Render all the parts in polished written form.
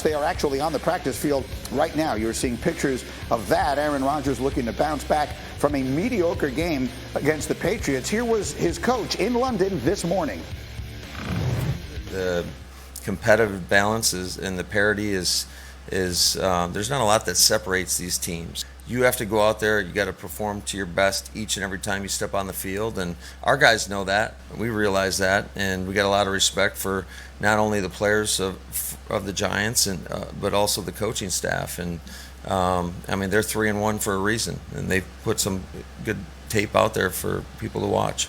They are actually on the practice field right now. You're seeing pictures of that. Aaron Rodgers looking to bounce back from a mediocre game against the Patriots. Here was his coach in London this morning. The competitive balance and the parity is there's not a lot that separates these teams. You have to go out there, you got to perform to your best each and every time you step on the field, and our guys know that. We realize that, and we got a lot of respect for not only the players of the Giants but also the coaching staff. And I mean, they're 3-1 for a reason, and they've put some good tape out there for people to watch.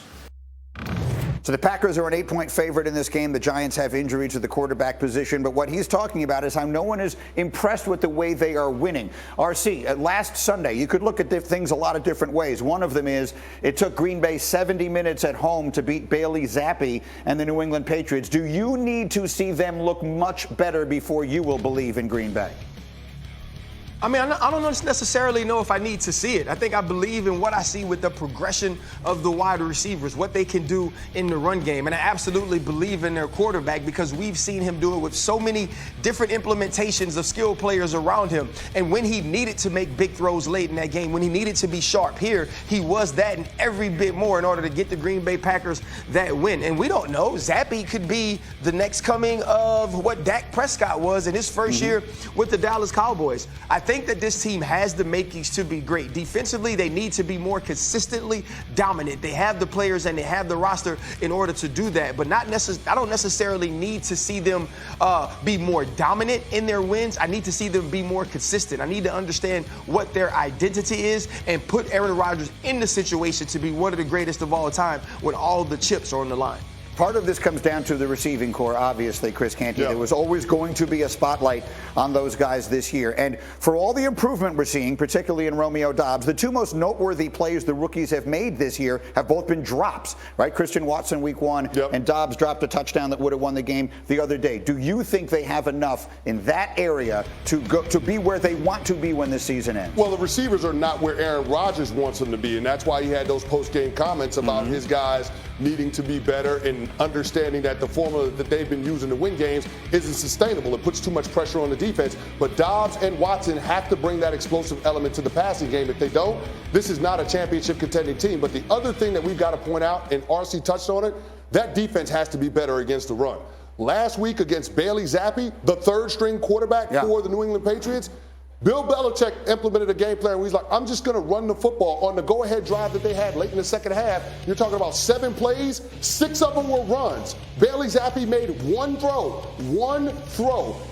So the Packers are an 8-point favorite in this game. The Giants have injury to the quarterback position, but what he's talking about is how no one is impressed with the way they are winning. RC, last Sunday, you could look at things a lot of different ways. One of them is it took Green Bay 70 minutes at home to beat Bailey Zappi and the New England Patriots. Do you need to see them look much better before you will believe in Green Bay? I mean, I don't necessarily know if I need to see it. I think I believe in what I see with the progression of the wide receivers, what they can do in the run game. And I absolutely believe in their quarterback because we've seen him do it with so many different implementations of skilled players around him. And when he needed to make big throws late in that game, when he needed to be sharp here, he was that and every bit more in order to get the Green Bay Packers that win. And we don't know. Zappi could be the next coming of what Dak Prescott was in his first year with the Dallas Cowboys. I think that this team has the makings to be great. Defensively, they need to be more consistently dominant. They have the players and they have the roster in order to do that. But I don't necessarily need to see them be more dominant in their wins. I need to see them be more consistent. I need to understand what their identity is and put Aaron Rodgers in the situation to be one of the greatest of all time when all the chips are on the line. Part of this comes down to the receiving core, obviously, Chris Canty. Yeah. There was always going to be a spotlight on those guys this year. And for all the improvement we're seeing, particularly in Romeo Doubs, the two most noteworthy plays the rookies have made this year have both been drops, right? Christian Watson week one, and Doubs dropped a touchdown that would have won the game the other day. Do you think they have enough in that area to be where they want to be when the season ends? Well, the receivers are not where Aaron Rodgers wants them to be, and that's why he had those post-game comments about his guys needing to be better and understanding that the formula that they've been using to win games isn't sustainable. It puts too much pressure on the defense. But Doubs and Watson have to bring that explosive element to the passing game. If they don't, this is not a championship contending team. But the other thing that we've got to point out, and RC touched on it, that defense has to be better against the run. Last week against Bailey Zappi, the third-string quarterback for the New England Patriots, Bill Belichick implemented a game plan where he's like, I'm just going to run the football on the go-ahead drive that they had late in the second half. You're talking about 7 plays, 6 of them were runs. Bailey Zappi made one throw.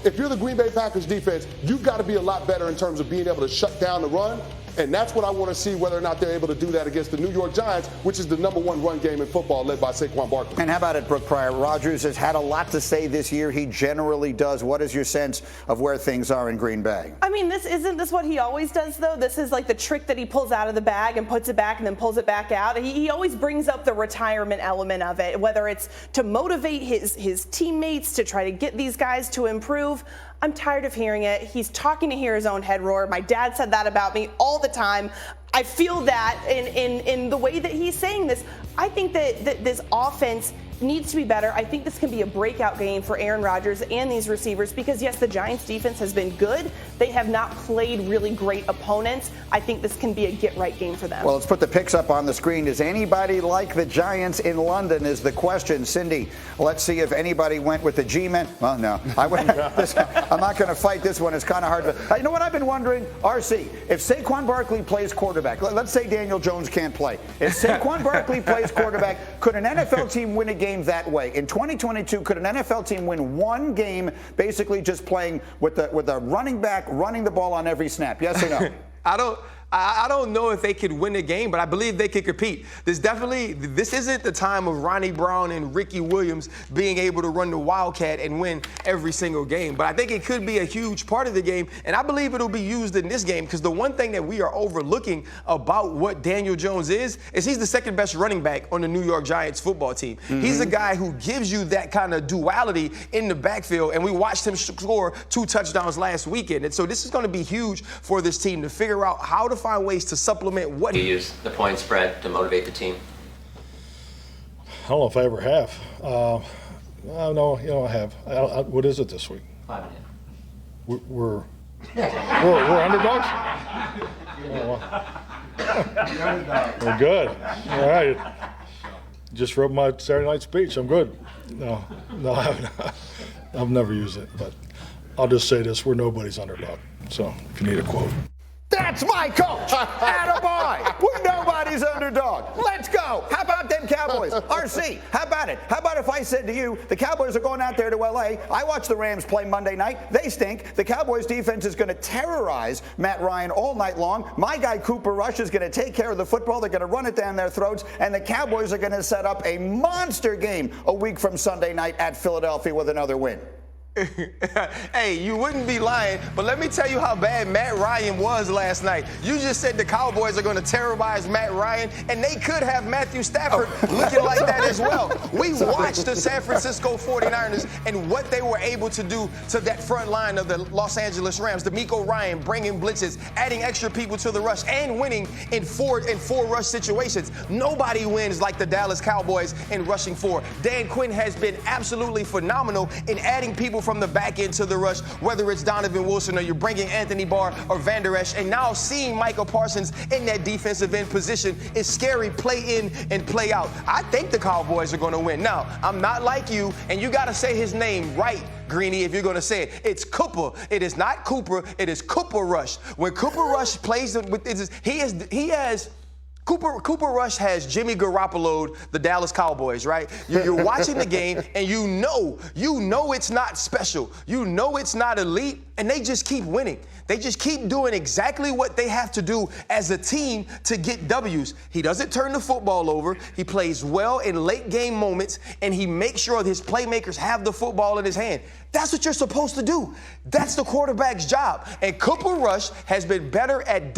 If you're the Green Bay Packers defense, you've got to be a lot better in terms of being able to shut down the run. And that's what I want to see, whether or not they're able to do that against the New York Giants, which is the #1 run game in football led by Saquon Barkley. And how about it, Brooke Pryor? Rodgers has had a lot to say this year. He generally does. What is your sense of where things are in Green Bay? I mean, isn't this what he always does, though? This is like the trick that he pulls out of the bag and puts it back and then pulls it back out. He always brings up the retirement element of it, whether it's to motivate his teammates, to try to get these guys to improve. I'm tired of hearing it. He's talking to hear his own head roar. My dad said that about me all the time. I feel that in the way that he's saying this. I think that this offense needs to be better. I think this can be a breakout game for Aaron Rodgers and these receivers because, yes, the Giants' defense has been good. They have not played really great opponents. I think this can be a get-right game for them. Well, let's put the picks up on the screen. Does anybody like the Giants in London is the question. Cindy, let's see if anybody went with the G-men. Well, no. I'm not going to fight this one. It's kind of hard to. You know what I've been wondering? RC, if Saquon Barkley plays quarterback, let's say Daniel Jones can't play. If Saquon Barkley plays quarterback, could an NFL team win a game that way? In 2022, could an NFL team win one game basically just playing with a running back running the ball on every snap? Yes or no? I don't know if they could win the game, but I believe they could compete. This isn't the time of Ronnie Brown and Ricky Williams being able to run the Wildcat and win every single game. But I think it could be a huge part of the game, and I believe it'll be used in this game because the one thing that we are overlooking about what Daniel Jones is he's the second best running back on the New York Giants football team. He's a guy who gives you that kind of duality in the backfield, and we watched him score 2 touchdowns last weekend. And so this is going to be huge for this team to figure out how to find ways to supplement what you use the point spread to motivate the team. I don't know if I ever have. No, I have. What is it this week? 5.5. We're underdogs? Oh, we're good. All right. Just wrote my Saturday night speech. I'm good. No, I haven't. I've never used it, but I'll just say this: we're nobody's underdog. So if you need a quote. That's my coach. Attaboy. We're nobody's underdog. Let's go. How about them Cowboys? RC, how about it? How about if I said to you, the Cowboys are going out there to LA. I watched the Rams play Monday night. They stink. The Cowboys defense is going to terrorize Matt Ryan all night long. My guy Cooper Rush is going to take care of the football. They're going to run it down their throats. And the Cowboys are going to set up a monster game a week from Sunday night at Philadelphia with another win. Hey, you wouldn't be lying, but let me tell you how bad Matt Ryan was last night. You just said the Cowboys are going to terrorize Matt Ryan, and they could have Matthew Stafford looking like that as well. We watched the San Francisco 49ers and what they were able to do to that front line of the Los Angeles Rams. D'Amico Ryan bringing blitzes, adding extra people to the rush, and winning in four rush situations. Nobody wins like the Dallas Cowboys in rushing four. Dan Quinn has been absolutely phenomenal in adding people from the back end to the rush, whether it's Donovan Wilson or you're bringing Anthony Barr or Van Der Esch, and now seeing Michael Parsons in that defensive end position is scary. Play in and play out. I think the Cowboys are going to win. Now, I'm not like you, and you got to say his name right, Greeny, if you're going to say it. It's Cooper. It is not Cooper. It is Cooper Rush. When Cooper Rush plays with Cooper Rush has Jimmy Garoppolo, the Dallas Cowboys, right? You're watching the game, and you know it's not special. You know it's not elite, and they just keep winning. They just keep doing exactly what they have to do as a team to get W's. He doesn't turn the football over. He plays well in late game moments, and he makes sure his playmakers have the football in his hand. That's what you're supposed to do. That's the quarterback's job. And Cooper Rush has been better at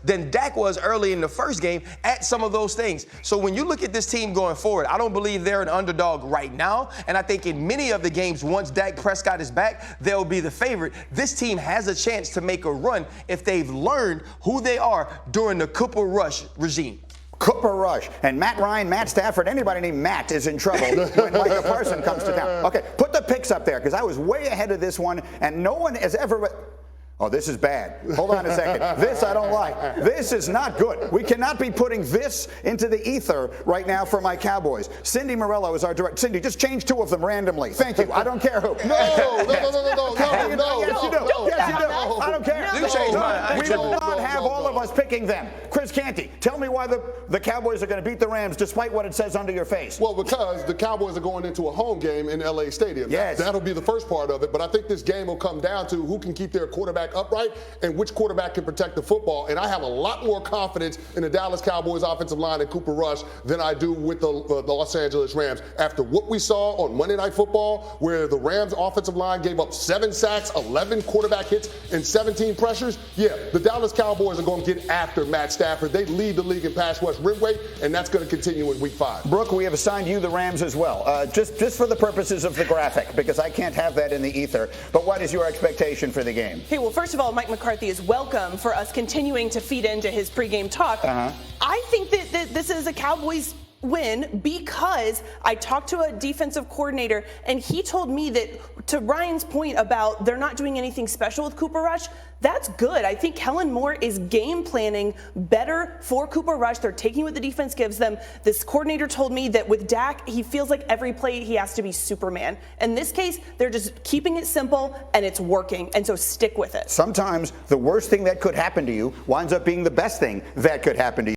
than Dak was early in the first game at some of those things. So when you look at this team going forward, I don't believe they're an underdog right now. And I think in many of the games, once Dak Prescott is back, they'll be the favorite. This team has a chance to make a run if they've learned who they are during the Cooper Rush regime. Cooper Rush and Matt Ryan, Matt Stafford, anybody named Matt is in trouble when Micah Parsons comes to town. Okay, put the picks up there because I was way ahead of this one and no one has ever. Oh, this is bad. Hold on a second. This I don't like. This is not good. We cannot be putting this into the ether right now for my Cowboys. Cindy Morello is our director. Cindy, just change two of them randomly. Thank you. I don't care who. No. Yes, you do. Yes, you do. I don't care. You change mine. We will not have all of us picking them. Chris Canty, tell me why the Cowboys are going to beat the Rams despite what it says under your face. Well, because the Cowboys are going into a home game in LA Stadium. Yes. That'll be the first part of it. But I think this game will come down to who can keep their quarterback upright and which quarterback can protect the football. And I have a lot more confidence in the Dallas Cowboys offensive line and Cooper Rush than I do with the Los Angeles Rams. After what we saw on Monday Night Football, where the Rams offensive line gave up 7 sacks, 11 quarterback hits, and 17 pressures, the Dallas Cowboys are going to get after Matt Stafford. They lead the league in pass rush rim weight, and that's going to continue in Week 5. Brooke, we have assigned you the Rams as well, just for the purposes of the graphic, because I can't have that in the ether. But what is your expectation for the game? Okay, well, first of all, Mike McCarthy is welcome for us continuing to feed into his pregame talk. I think that this is a Cowboys win because I talked to a defensive coordinator and he told me that, to Ryan's point about they're not doing anything special with Cooper Rush, that's good. I think Kellen Moore is game planning better for Cooper Rush. They're taking what the defense gives them. This coordinator told me that with Dak, he feels like every play he has to be Superman. In this case, they're just keeping it simple and it's working. And so stick with it. Sometimes the worst thing that could happen to you winds up being the best thing that could happen to you.